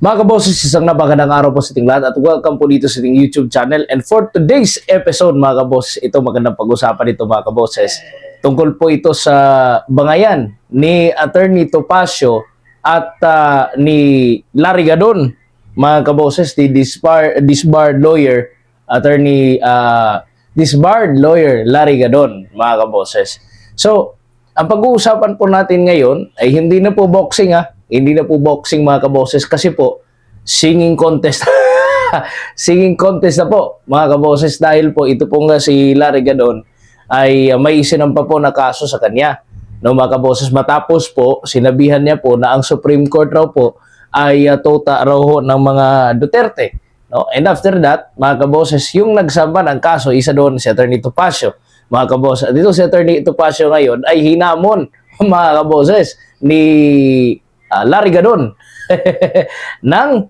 Mga kaboses, isang napagandang araw po sa ating lahat at welcome po dito sa ating YouTube channel. And for today's episode mga kaboses, ito magandang pag-usapan ito mga kaboses. Tungkol po ito sa bangayan ni Attorney Topacio at ni Larry Gadon, mga kaboses, di disbarred lawyer, Attorney disbarred lawyer Larry Gadon, mga kaboses. So, ang pag-uusapan po natin ngayon ay hindi na po boxing Hindi na po boxing mga kaboses kasi po singing contest. Singing contest na po mga kaboses dahil po ito po nga si Larry Gadon ay may isinampa po na kaso sa kanya. No, mga kaboses, matapos po sinabihan niya po na ang Supreme Court raw po ay tota raw ho ng mga Duterte. No? And after that, mga kaboses, yung nagsampa ng kaso, isa doon si Attorney Topacio. Mga kaboses, at dito si Attorney Topacio ngayon ay hinamon mga kaboses ni Larry Gadon nang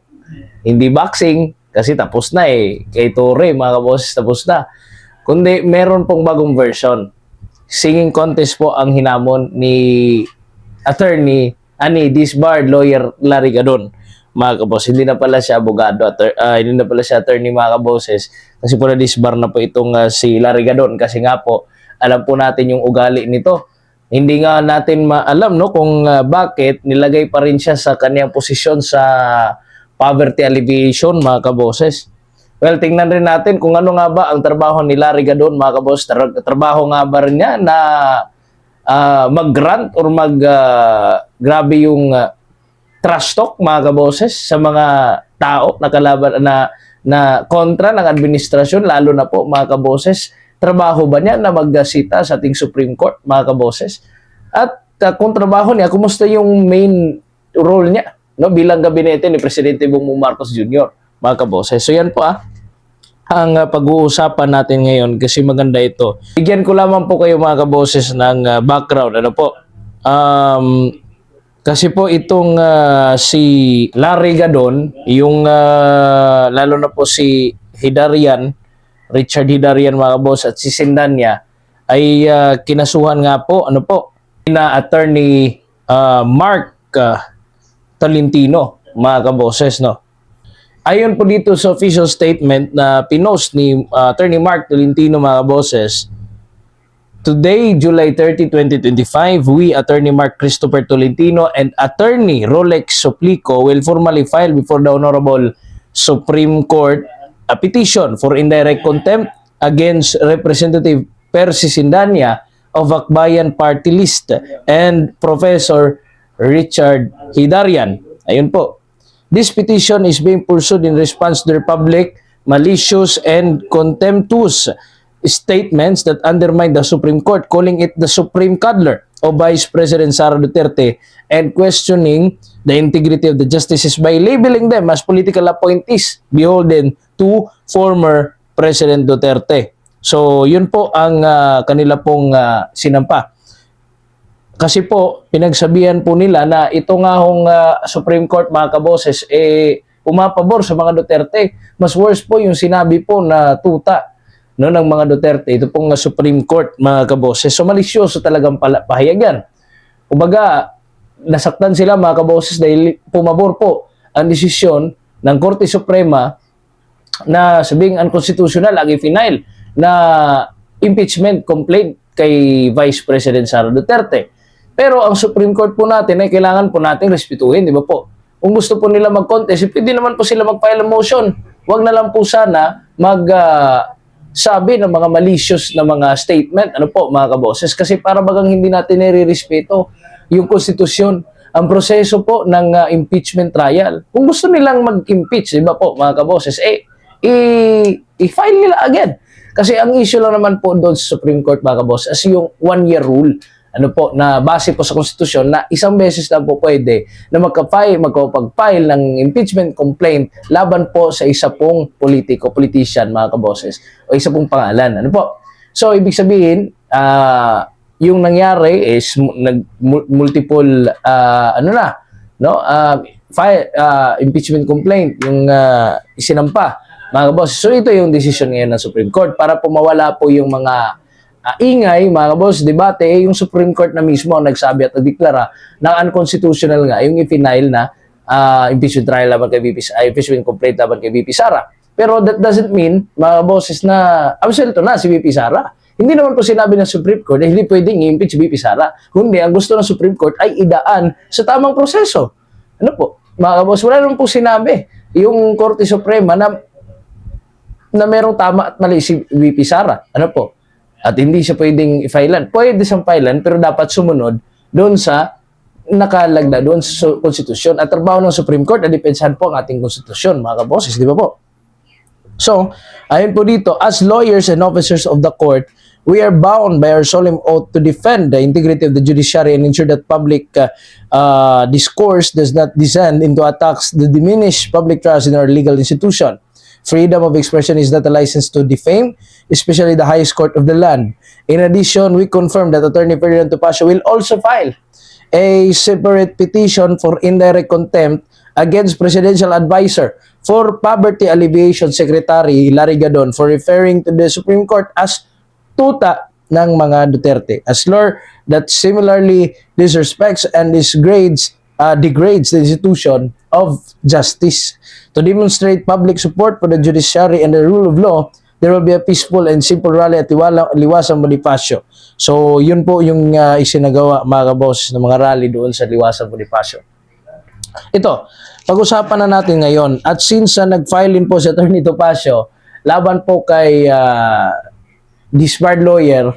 hindi boxing kasi tapos na kay Torre mga kaboses tapos na, kundi meron pong bagong version, singing contest po ang hinamon ni attorney ani disbarred lawyer Larry Gadon mga kaboses. Hindi na pala siya abogado hindi na pala siya attorney mga kaboses kasi po na disbar na po itong si Larry Gadon kasi nga po alam po natin yung ugali nito. Hindi nga natin maalam no kung bakit nilagay pa rin siya sa kanyang posisyon sa poverty alleviation mga kaboses. Well, tingnan rin natin kung ano nga ba ang trabaho ni Larry Gadon mga kaboses. Trabaho nga ba rin niya na mag-grant or grabe yung trash talk mga kaboses sa mga tao na kalaban na kontra ng administrasyon, lalo na po mga kaboses. Trabaho ba niya na maggasita sa ating Supreme Court, mga kaboses? At kung trabaho niya, kumusta yung main role niya no, bilang gabinete ni Presidente Bongbong Marcos Jr., mga kaboses? So yan po ang pag-uusapan natin ngayon kasi maganda ito. Bigyan ko lamang po kayo mga kaboses ng background. Ano po? Kasi po itong si Larry Gadon, yung lalo na po si Richard Hidarian mga boss at si Sindanya ay kinasuhan nga po na attorney Mark Tolentino mga kaboses no. Ayon po dito sa official statement na pinost ni attorney Mark Tolentino mga bosses, today, July 30, 2025, we, Attorney Mark Christopher Tolentino and Attorney Rolex Suplico will formally file before the Honorable Supreme Court a petition for indirect contempt against Representative Percy Sindanya of Akbayan Party List and Professor Richard Hidarian. Ayun po. This petition is being pursued in response to the public malicious and contemptuous statements that undermine the Supreme Court, calling it the Supreme Cuddler of Vice President Sara Duterte and questioning the integrity of the justices by labeling them as political appointees beholden to former President Duterte. So, yun po ang kanila pong sinampa. Kasi po, pinagsabihan po nila na ito nga hong Supreme Court, mga kaboses, umapabor sa mga Duterte. Mas worse po yung sinabi po na tuta no, ng mga Duterte. Ito pong Supreme Court, mga kaboses. So, malisyoso talagang pahayagan. Kumbaga, nasaktan sila mga kaboses dahil pumabor po ang desisyon ng Korte Suprema na sabing unconstitutional ang i-final na impeachment complaint kay Vice President Sara Duterte. Pero ang Supreme Court po natin ay kailangan po natin respetuhin, di ba po? Kung gusto po nila mag-contest, pwede naman po sila mag-file ng motion. Huwag na lang po sana sabi ng mga malicious na mga statement, ano po mga kaboses, kasi para bagang hindi natin nire-respeto yung konstitusyon, ang proseso po ng impeachment trial. Kung gusto nilang mag-impeach, di ba po mga kaboses, i-file nila agad. Kasi ang issue lang naman po doon sa Supreme Court mga kaboses, as yung one-year rule, ano po, na base po sa konstitusyon na isang beses lang po pwede na magpag-file ng impeachment complaint laban po sa isa pong politician mga kaboses o isa pong pangalan. Ano po? So, ibig sabihin, yung nangyari is multiple impeachment complaint yung isinampa mga kaboses. So, ito yung decision ngayon ng Supreme Court para po mawala po yung mga ingay, mga boss, debate, yung Supreme Court na mismo ang nagsabi at nagdeklara na unconstitutional nga yung i-final na impeachment trial laban kay impeachment complaint laban kay VP Sara. Pero that doesn't mean, mga boses, na absuelto na si VP Sara. Hindi naman po sinabi ng Supreme Court na hindi pwedeng i-impeach VP Sara. Kundi ang gusto ng Supreme Court ay idaan sa tamang proseso. Ano po? Mga boss, wala naman po sinabi yung Korte Suprema na merong tama at mali si VP Sara. Ano po? At hindi siya pwedeng i-filean. Pwede siyang filean pero dapat sumunod doon sa nakalagda doon sa konstitusyon. At trabaho ng Supreme Court na depensahan po ang ating konstitusyon, mga kaboses, di ba po? So, ayun po dito, as lawyers and officers of the court, we are bound by our solemn oath to defend the integrity of the judiciary and ensure that public discourse does not descend into attacks that diminish public trust in our legal institution. Freedom of expression is not a license to defame, especially the highest court of the land. In addition, we confirm that Attorney Ferdinand Topacio will also file a separate petition for indirect contempt against Presidential Advisor for Poverty Alleviation Secretary Larry Gadon for referring to the Supreme Court as tuta ng mga Duterte, a slur that similarly disrespects and degrades the institution of justice. To demonstrate public support for the judiciary and the rule of law, there will be a peaceful and simple rally at Liwasang Bonifacio. So, yun po yung isinagawa, mga kaboses, ng mga rally doon sa Liwasang Bonifacio. Ito, pag-usapan na natin ngayon. At since nag-file din po si Atty. Topacio, laban po kay disbarred lawyer,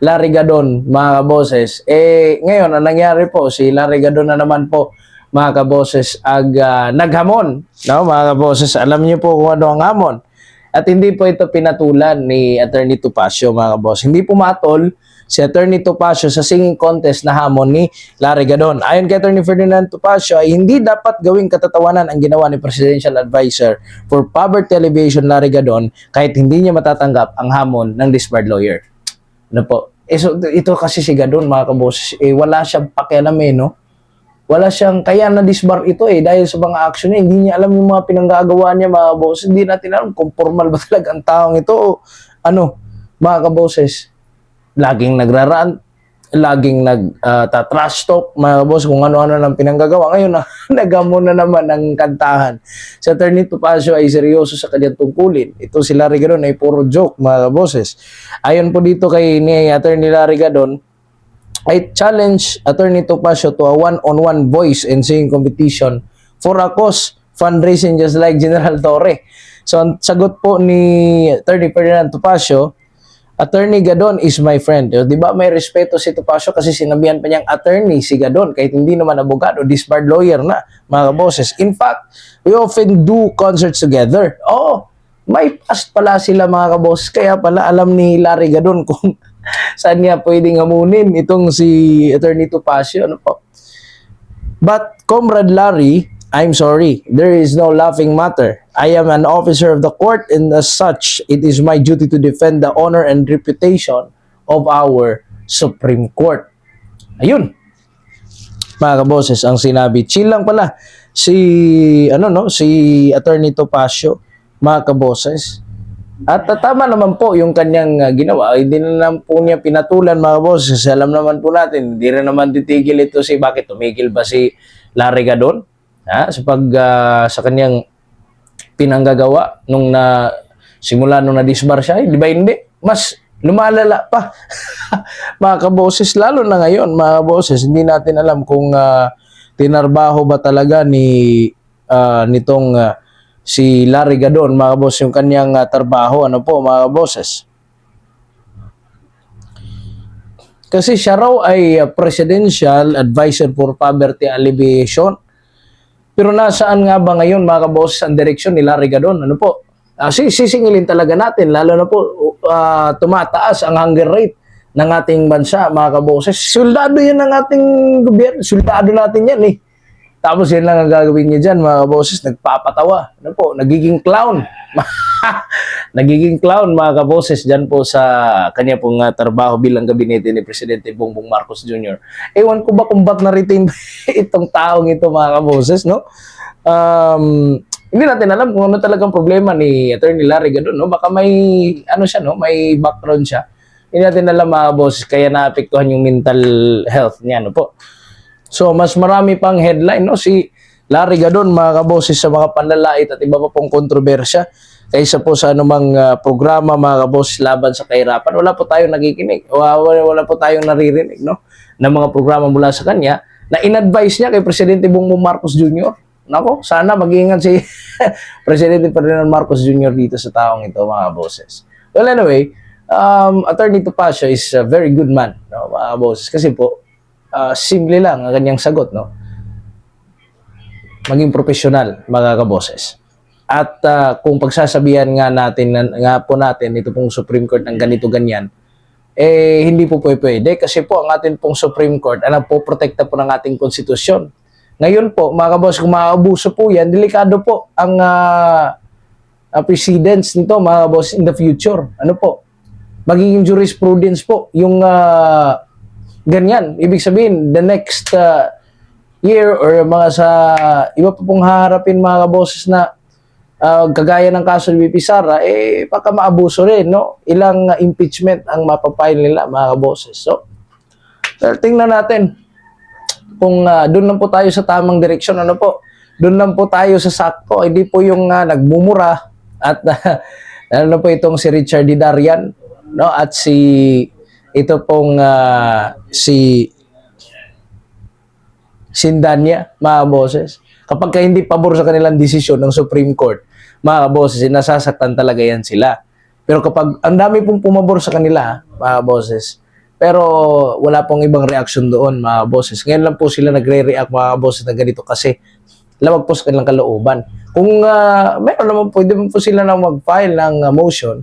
Larry Gadon, mga kaboses. Ngayon, ang nangyari po, si Larry Gadon na naman po, mga kaboses, naghamon. No, mga kaboses, alam niyo po kung ano ang hamon. At hindi po ito pinatulan ni Atty. Topacio, mga kaboses. Hindi pumatol si Atty. Topacio sa singing contest na hamon ni Larry Gadon. Ayon kay Atty. Ferdinand Topacio, ay hindi dapat gawing katatawanan ang ginawa ni Presidential Advisor for Poverty Alleviation Larry Gadon kahit hindi niya matatanggap ang hamon ng disbarred lawyer. Ano po? So, ito kasi si Gadon, mga kaboses, wala siyang pakialam no? Wala siyang, kaya na-disbar ito dahil sa mga action niya, hindi niya alam yung mga pinanggagawa niya, mga kaboses. Hindi natin alam kung formal ba talaga ang taong ito o mga kaboses. Laging nagraraan, laging trash talk, mga kaboses, kung ano-ano lang pinanggagawa. Ngayon, nagamon na naman ang kantahan. Si Atty. Topacio ay seryoso sa kanyang tungkulin. Ito si Larry Gadon ay puro joke, mga kaboses. Ayon po dito kay ni Atty. Larry Gadon, I challenge Atty. Topacio to a one-on-one voice and singing competition for a cause fundraising just like General Torre. So, ang sagot po ni Atty. Ferdinand Topacio, Attorney Gadon is my friend. Di ba may respeto si Topacio kasi sinabihan pa niyang attorney si Gadon kahit hindi naman abogado, disbarred lawyer na, mga bosses. In fact, we often do concerts together. May past pala sila, mga kaboses, kaya pala alam ni Larry Gadon kung saan niya pwedeng hamunin itong si Atty. Topacio. Ano po? But, Comrade Larry, I'm sorry, there is no laughing matter. I am an officer of the court and as such, it is my duty to defend the honor and reputation of our Supreme Court. Ayun. Mga kaboses, ang sinabi. Chill lang pala si Atty. Topacio, mga kaboses. At tama naman po yung kanyang ginawa. Hindi na naman po niya pinatulan, mga boses. Alam naman po natin, hindi rin naman titigil ito bakit tumigil ba si Larry Gadon? Sa kanyang pinanggagawa simula nung na-disbar siya, di ba hindi? Mas lumalala pa. Mga kaboses, lalo na ngayon, mga boses, hindi natin alam kung tinarbaho ba talaga nitong si Larry Gadon, mga boss, yung kanyang trabaho, mga bosses. Kasi siya raw ay Presidential Advisor for Poverty Alleviation. Pero nasaan nga ba ngayon, mga kaboses, ang direksyon ni Larry Gadon? Sisingilin talaga natin, lalo na po tumataas ang hunger rate ng ating bansa, mga kaboses. Soldado yan ng ating gobyerno. Soldado natin yan Tapos yan lang ang gagawin niya dyan, mga kaboses, nagpapatawa. Nagiging clown. Nagiging clown, mga kaboses, dyan po sa kanya pong trabaho bilang gabinete ni Presidente Bongbong Marcos Jr. Ewan ko ba kung ba't na-retain itong taong ito, mga kaboses, no? Hindi natin alam kung ano talagang problema ni Atty. Larry Gadon, no? Baka may, may background siya. Hindi natin alam, mga kaboses, kaya naapektuhan yung mental health niya, po. So, mas marami pang headline, si Larry Gadon, mga kaboses, sa mga panlalait at iba pa pong kontrobersya kaysa po sa anumang programa, mga kaboses, laban sa kahirapan. Wala po tayong nakikinig. Wala po tayong naririnig, no? Na mga programa mula sa kanya na in-advise niya kay Presidente Bongbong Marcos Jr. Nako, sana mag-iingat si Presidente Ferdinand Marcos Jr. dito sa taong ito, mga boses. Well, anyway, Attorney Topacio is a very good man, no, mga boses. Kasi po, simple lang ang kanyang sagot, no? Maging profesional, mga kaboses. At kung pagsasabihan nga po natin, ito pong Supreme Court ng ganito ganyan, hindi po pwede kasi po ang ating pong Supreme Court ang po-protekta po ng ating konstitusyon. Ngayon po, mga kaboses, kung maabuso po yan, delikado po ang precedents nito, mga kaboses, in the future. Ano po? Magiging jurisprudence po yung ganyan. Ibig sabihin, the next year or mga sa iba pa pong haharapin, mga kaboses, na kagaya ng kaso ni VP Sara, baka maabuso rin, no? Ilang impeachment ang mapapile nila, mga kaboses. So, tingnan natin kung doon lang po tayo sa tamang direksyon, ano po? Doon lang po tayo sa sakto, hindi po yung nagmumura at ano po itong si Richard Didarian, no? At ito pong si Sindanya, mga boses. Kapag hindi pabor sa kanilang desisyon ng Supreme Court, mga boses, nasasaktan talaga yan sila. Pero kapag ang dami pong pumabor sa kanila, mga boses, pero wala pong ibang reaksyon doon, mga boses. Ngayon lang po sila nagre-react, mga boses, na ganito kasi lawag po sa kanilang kalooban. Kung meron naman po, hindi po sila na mag-file ng motion,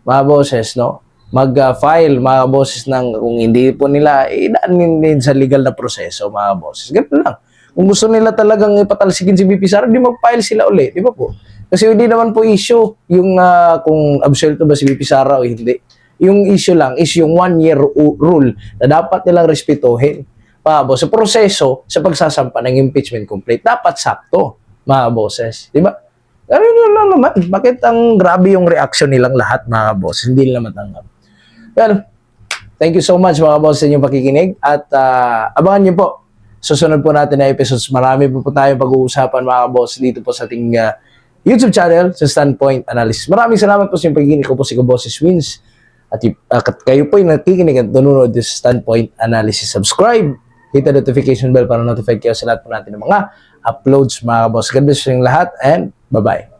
mga boses, no? Mag-file, mga boses, ng kung hindi po nila idaan din sa legal na proseso, mga boses. Ganun lang. Kung gusto nila talagang ipatalsikin si VP Sara, di mag-file sila uli, di ba po? Kasi hindi naman po issue yung kung absuelto ba si VP Sara o hindi. Yung issue lang is yung 1-year rule na dapat nilang respetuhin. Mga boses, sa proseso sa pagsasampa ng impeachment complaint, dapat sakto, mga boses. Di ba? Ganun lang naman. Bakit ang grabe yung reaction nilang lahat, mga boses? Hindi nila matanggap. Well, thank you so much, mga boses, sa inyong pakikinig. At abangan niyo po susunod po natin na episodes. Marami po tayong pag-uusapan, mga boses, dito po sa ating YouTube channel sa Standpoint Analysis. Maraming salamat po sa inyong pakikinig. Ko po si Boses Wins. At kayo po yung nakikinig at nanonood sa Standpoint Analysis. Subscribe, hit the notification bell para notify kayo sa lahat po natin ng mga uploads, mga boss. God bless yung lahat and bye-bye.